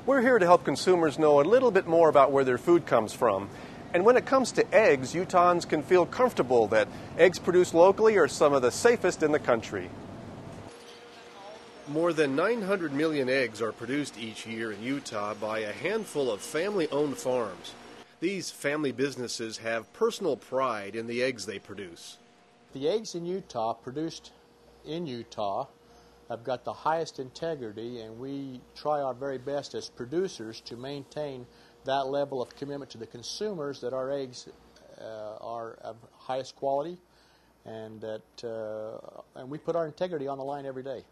We're here to help consumers know a little bit more about where their food comes from. And when it comes to eggs, Utahns can feel comfortable that eggs produced locally are some of the safest in the country. More than 900 million eggs are produced each year in Utah by a handful of family-owned farms. These family businesses have personal pride in the eggs they produce. The eggs in Utah, produced in Utah, have got the highest integrity, and we try our very best as producers to maintain that level of commitment to the consumers that our eggs are of highest quality, and we put our integrity on the line every day.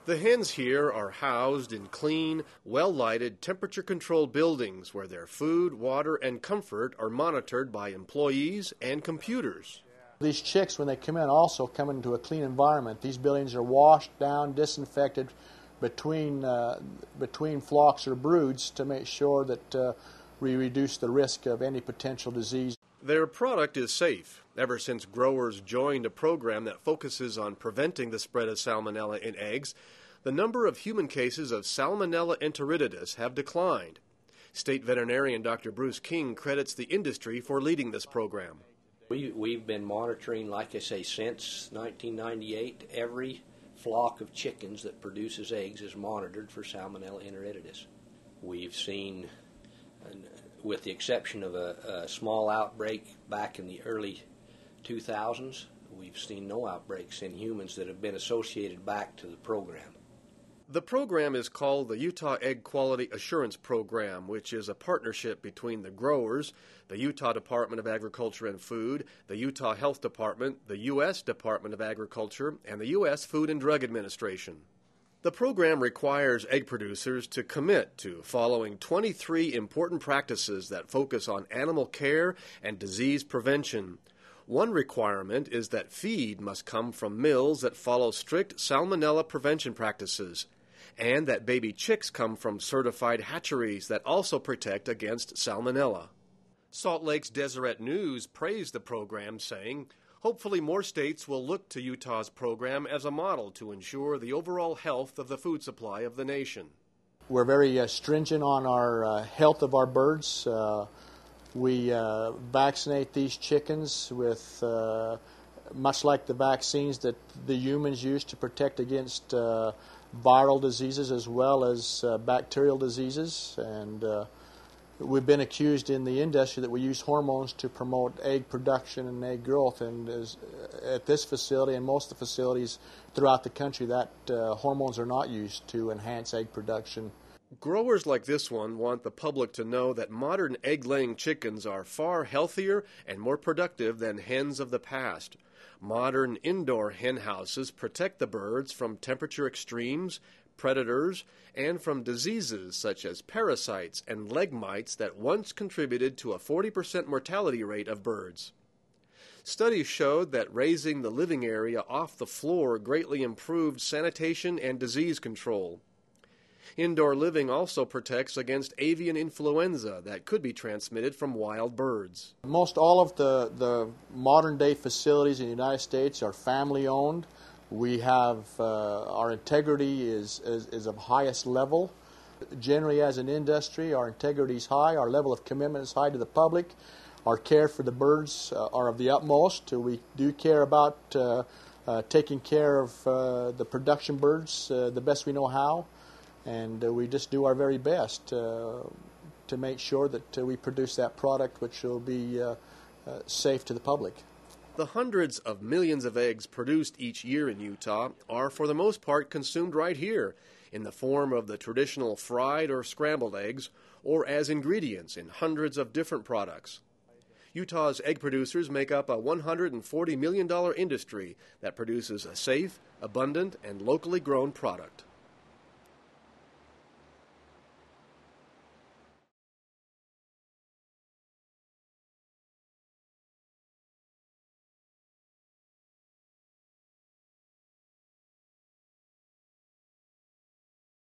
The hens here are housed in clean, well-lighted, temperature-controlled buildings where their food, water, and comfort are monitored by employees and computers. These chicks, when they come in, also come into a clean environment. These buildings are washed down, disinfected between flocks or broods to make sure that we reduce the risk of any potential disease. Their product is safe. Ever since growers joined a program that focuses on preventing the spread of Salmonella in eggs, the number of human cases of Salmonella enteritidis have declined. State veterinarian Dr. Bruce King credits the industry for leading this program. We've been monitoring, like I say, since 1998. Every flock of chickens that produces eggs is monitored for Salmonella enteritidis. We've seen, with the exception of a small outbreak back in the early 2000s, we've seen no outbreaks in humans that have been associated back to the program. The program is called the Utah Egg Quality Assurance Program, which is a partnership between the growers, the Utah Department of Agriculture and Food, the Utah Health Department, the U.S. Department of Agriculture, and the U.S. Food and Drug Administration. The program requires egg producers to commit to following 23 important practices that focus on animal care and disease prevention. One requirement is that feed must come from mills that follow strict Salmonella prevention practices, and that baby chicks come from certified hatcheries that also protect against Salmonella. Salt Lake's Deseret News praised the program, saying, "Hopefully more states will look to Utah's program as a model to ensure the overall health of the food supply of the nation." We're very stringent on our health of our birds. We vaccinate these chickens with, much like the vaccines that the humans use to protect against viral diseases as well as bacterial diseases. And we've been accused in the industry that we use hormones to promote egg production and egg growth. And at this facility and most of the facilities throughout the country, that hormones are not used to enhance egg production. Growers like this one want the public to know that modern egg-laying chickens are far healthier and more productive than hens of the past. Modern indoor hen houses protect the birds from temperature extremes, predators, and from diseases such as parasites and leg mites that once contributed to a 40% mortality rate of birds. Studies showed that raising the living area off the floor greatly improved sanitation and disease control. Indoor living also protects against avian influenza that could be transmitted from wild birds. Most all of the modern-day facilities in the United States are family-owned. We have, our integrity is of highest level. Generally, as an industry, our integrity is high, our level of commitment is high to the public. Our care for the birds are of the utmost. We do care about taking care of the production birds the best we know how. And we just do our very best to make sure that we produce that product which will be safe to the public. The hundreds of millions of eggs produced each year in Utah are for the most part consumed right here in the form of the traditional fried or scrambled eggs or as ingredients in hundreds of different products. Utah's egg producers make up a $140 million industry that produces a safe, abundant, and locally grown product.